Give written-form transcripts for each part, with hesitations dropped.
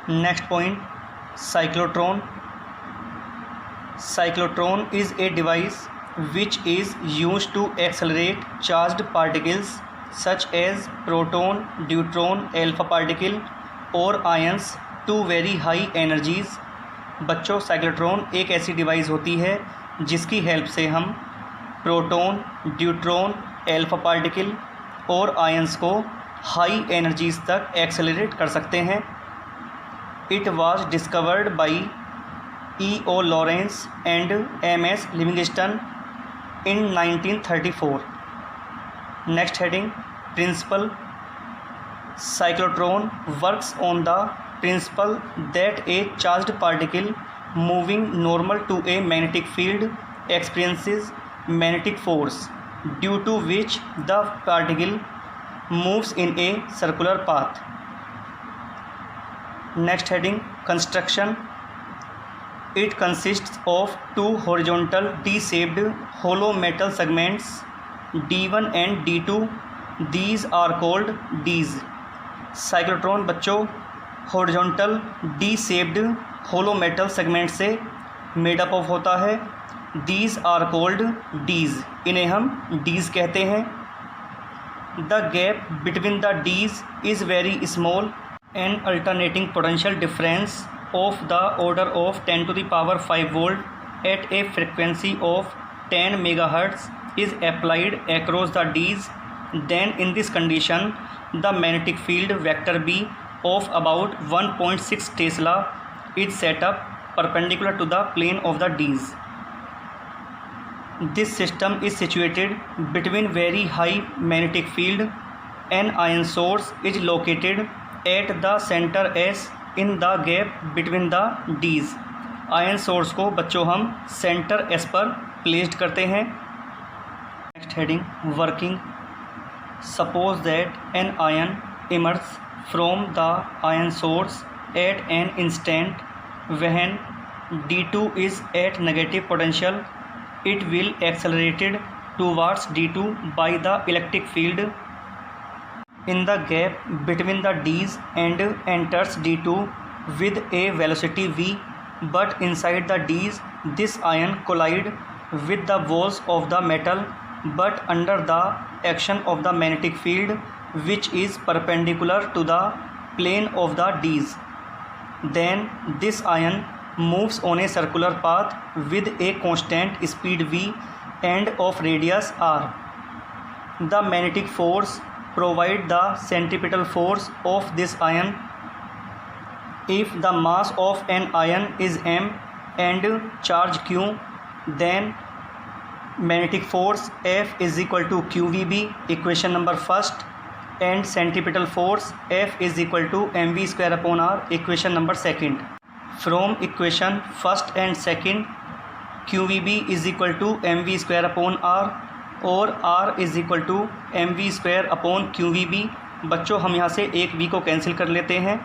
Next point, cyclotron. Cyclotron is a device which is used to accelerate charged particles such as proton, deuteron, alpha particle और ions to very high energies. बच्चों, cyclotron एक ऐसी device होती है जिसकी help से हम proton, deuteron, alpha particle और आयंस को हाई एनर्जीज तक एक्सेलरेट कर सकते हैं. It was discovered by E.O. Lawrence and M.S. Livingstone in 1934. Next heading, principle. Cyclotron works on the principle that a charged particle moving normal to a magnetic field experiences magnetic force, due to which the particle moves in a circular path. Next heading, construction. It consists of two horizontal D-shaped hollow metal segments D1 and D2. These are called Ds. Cyclotron बच्चों horizontal D-shaped hollow metal segment से made up of होता है. These are called Ds. इन्हें हम Ds कहते हैं. The gap between the Ds is very small. An alternating potential difference of the order of 10 to the power 5 volt at a frequency of 10 megahertz is applied across the Ds. Then in this condition the magnetic field vector B of about 1.6 Tesla is set up perpendicular to the plane of the Ds. This system is situated between very high magnetic field. An ion source is located at the center S in the gap between the Ds. Ion source को बच्चों हम centre S पर placed करते हैं. Next heading, working. Suppose that an ion emerge from the ion source at an instant when D2 is at negative potential. It will accelerated towards D2 by the electric field in the gap between the Ds and enters D2 with a velocity v, but inside the Ds this ion collide with the walls of the metal but under the action of the magnetic field which is perpendicular to the plane of the Ds. Then this ion moves on a circular path with a constant speed v and of radius r. The magnetic force provide the centripetal force of this ion. If the mass of an ion is m and charge q, then magnetic force F is equal to qvb, equation number first, and centripetal force F is equal to mv square upon r, equation number second. From equation first and second, qvb is equal to mv square upon r और r is equal to M V square upon Q V B. बच्चों हम यहाँ से एक v को cancel कर लेते हैं.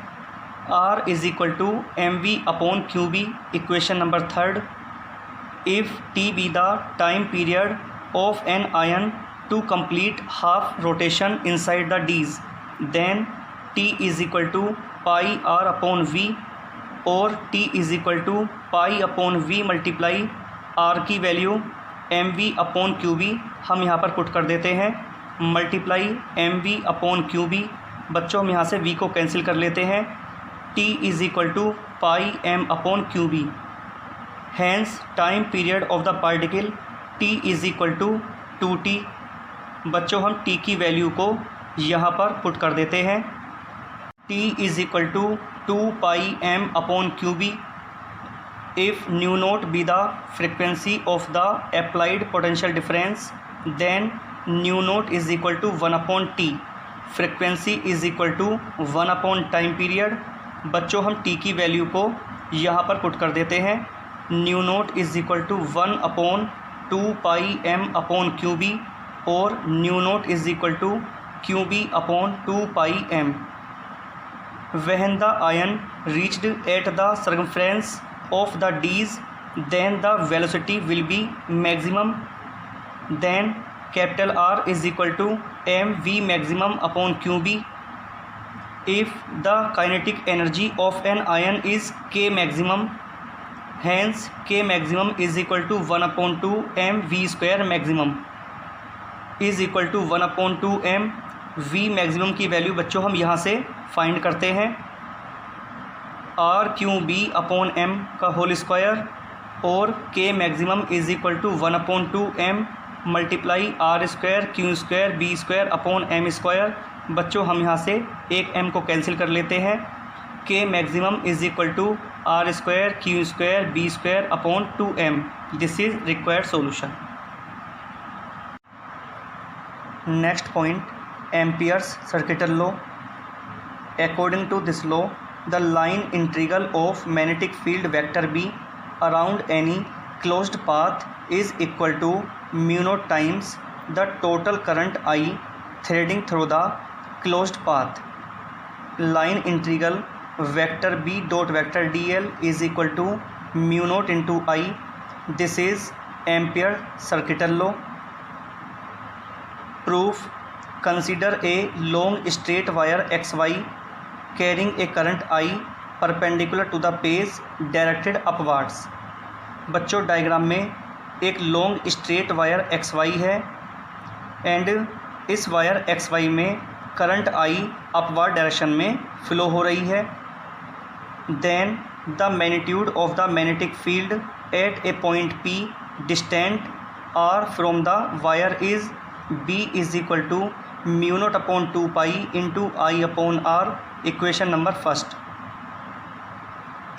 r is equal to M V upon Q B, equation number third. If T be the time period of an ion to complete half rotation inside the Ds, then t is equal to pi r upon v और t is equal to pi upon v multiply r की value M V upon Q B हम यहाँ पर put कर देते हैं, multiply M V upon Q B. बच्चों हम यहाँ से v को कैंसिल कर लेते हैं. t is equal to pi m upon Q B. Hence time period of the particle t is equal to 2t. बच्चों हम t की वैल्यू को यहाँ पर पुट कर देते हैं. t is equal to 2 pi m upon Q B. If nu naught be the frequency of the applied potential difference, then nu naught is equal to 1 upon t. Frequency is equal to 1 upon time period. बच्चों हम t की value को यहाँ पर put कर देते हैं. nu naught is equal to 1 upon 2 pi m upon Q B और nu naught is equal to Q B upon 2 pi m. When the ion reached at the circumference of the Ds, then the velocity will be maximum. Then capital R is equal to mv maximum upon qb. if the kinetic energy of an ion is K maximum, hence K maximum is equal to 1/2 m v square maximum is equal to 1/2 m v maximum की value बच्चों हम यहाँ से find करते हैं R⁴ का whole square और K maximum is equal to 1/2 m multiply R²Q² B²/m²। बच्चों हम यहाँ से एक m को कैंसिल कर लेते हैं। K maximum is equal to R²Q² B²/2m। This is required solution. Next point, Ampere's circuital law. According to this law, the line integral of magnetic field vector B around any closed path is equal to mu naught times the total current I threading through the closed path. Line integral vector B dot vector dl is equal to mu naught into I. This is Ampere circuital law. Proof: consider a long straight wire XY carrying a current I perpendicular to the page directed upwards। बच्चों diagram में एक long straight wire XY है and इस wire XY में current I upward direction में flow हो रही है। Then the magnitude of the magnetic field at a point P distant R from the wire is B is equal to mu naught upon 2 pi into I upon R। Equation number first,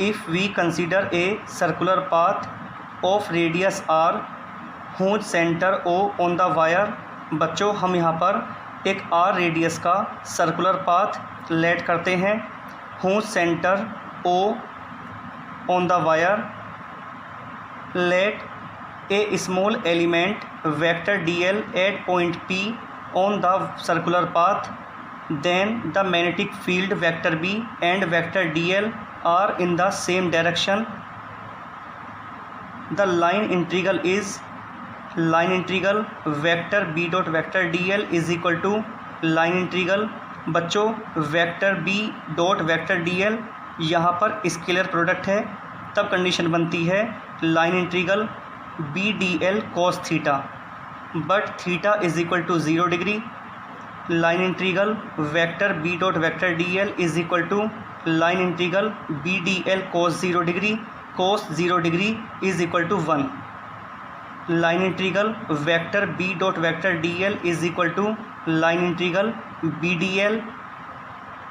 if we consider a circular path of radius R whose centre O on the wire. बच्चों हम यहाँ पर एक R radius का circular path let करते हैं। whose centre O on the wire, let a small element vector dl एट point P on the circular path, then the magnetic field vector B and vector dl are in the same direction. The line integral is line integral vector B dot vector dl is equal to line integral। बच्चों vector B dot vector dl यहाँ पर scalar product है, तब condition बनती है line integral B dl cos theta, but theta is equal to 0 degree. Line integral vector B dot vector D L is equal to line integral B D L cos 0 degree, cos 0 degree is equal to 1। Line integral vector B dot vector D L is equal to line integral B D L.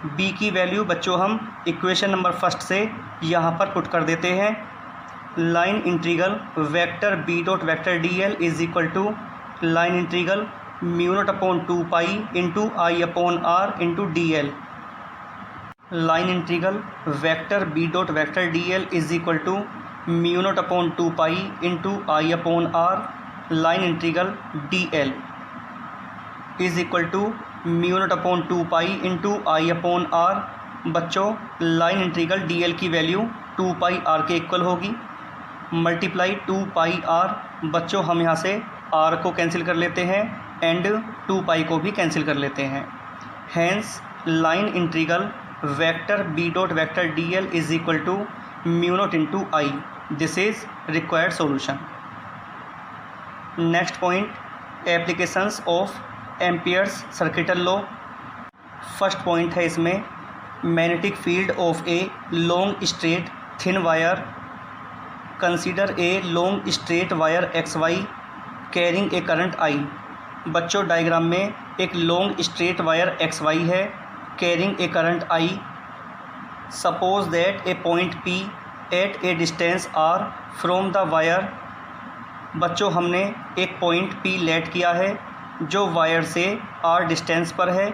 B की value बच्चों हम equation number first से यहाँ पर put कर देते हैं। Line integral vector B dot vector D L is equal to line integral mu naught upon 2 pi into I upon R into D L. Line integral vector B dot vector D L is equal to mu naught upon 2 pi into I upon R. Line integral D L is equal to mu naught upon 2 pi into I upon R. बच्चों line integral D L की value 2 pi are के equal होगी, multiply 2 pi are. बच्चों हम यहाँ से r को cancel कर लेते हैं एंड 2 पाई को भी कैंसिल कर लेते हैं। Hence line integral vector B dot vector D L is equal to mu naught into I. This is required solution. Next point, applications of Ampere's circuital law. First point है इसमें, magnetic field of a long straight thin wire. Consider a long straight wire XY carrying a current I। बच्चों diagram में एक long straight wire XY है carrying a current I। Suppose that a point P at a distance R from the wire. बच्चों हमने एक point P late किया है जो वायर से R डिस्टेंस पर है,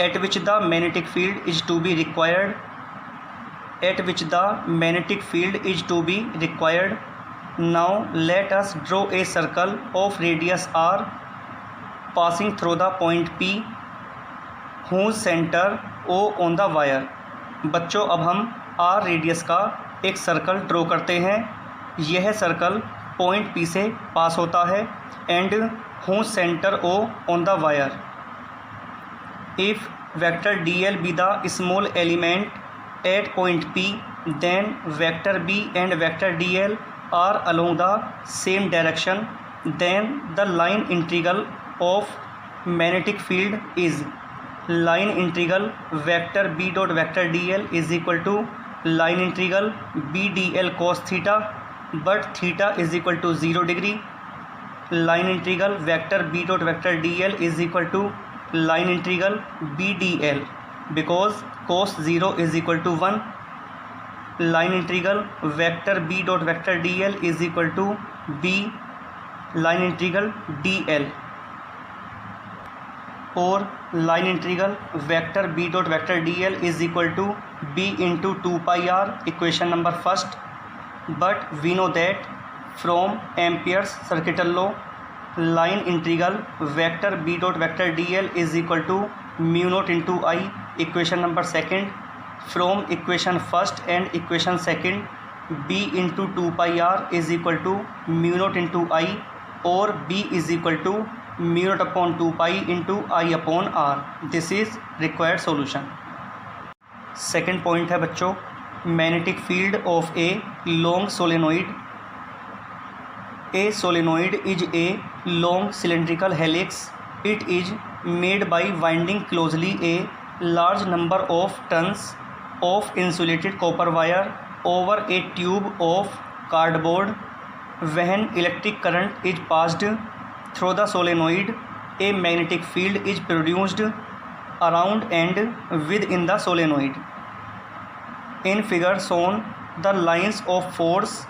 at which the magnetic field is to be required, at which the magnetic field is to be required. Now let us draw a circle of radius R passing through the point P whose center O on the wire। बच्चों अब हम R radius का एक circle draw करते हैं। यह circle point P से पास होता है and whose center O on the wire। If vector dl be the small element at point P, then vector b and vector dl are along the same direction, then the line integral of magnetic field is line integral vector b dot vector dl is equal to line integral b dl cos theta, but theta is equal to 0 degree. Line integral vector b dot vector dl is equal to line integral b dl because cos 0 is equal to 1. Line integral vector b dot vector dl is equal to b line integral dl, और line integral vector b dot vector dl is equal to b into 2 pi r, equation number first. But we know that from Ampere's circuital law, line integral vector b dot vector dl is equal to mu naught into I, equation number second. From equation first and equation second, b into 2 pi r is equal to mu naught into I, or b is equal to mu naught upon 2 pi into I upon r. This is required solution. Second point है बच्चों, magnetic field of a long solenoid. A solenoid is a long cylindrical helix. It is made by winding closely a large number of turns of insulated copper wire over a tube of cardboard. When electric current is passed through the solenoid, a magnetic field is produced around and within the solenoid. In figure shown, the lines of force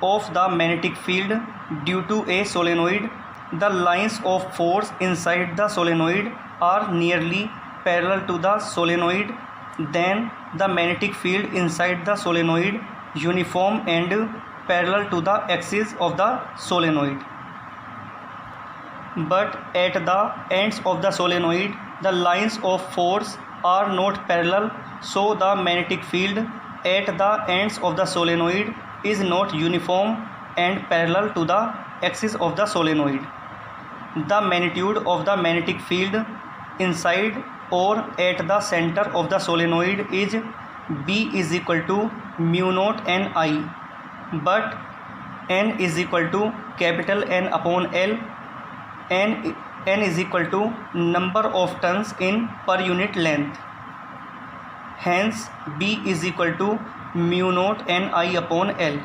of the magnetic field due to a solenoid. The lines of force inside the solenoid are nearly parallel to the solenoid. Then the magnetic field inside the solenoid uniform and parallel to the axis of the solenoid. But at the ends of the solenoid, the lines of force are not parallel, so the magnetic field at the ends of the solenoid is not uniform and parallel to the axis of the solenoid. The magnitude of the magnetic field inside or at the center of the solenoid is B is equal to mu naught n I, but n is equal to capital N upon L. N is equal to number of turns in per unit length. Hence B is equal to mu naught n I upon L.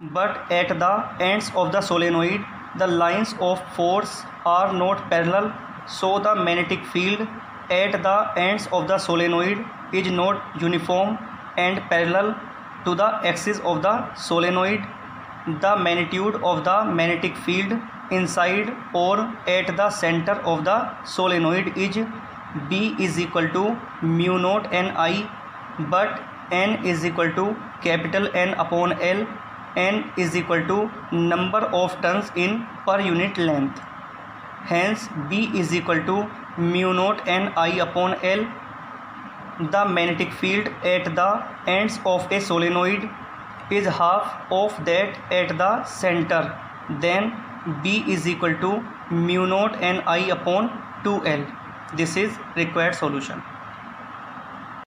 But at the ends of the solenoid, the lines of force are not parallel, so the magnetic field at the ends of the solenoid is not uniform and parallel to the axis of the solenoid. The magnitude of the magnetic field inside or at the center of the solenoid is B is equal to mu naught n I, but n is equal to capital N upon L. N is equal to number of turns in per unit length. Hence B is equal to mu naught n I upon L. The magnetic field at the ends of a solenoid is half of that at the center. Then B is equal to mu naught n I upon 2L. This is required solution.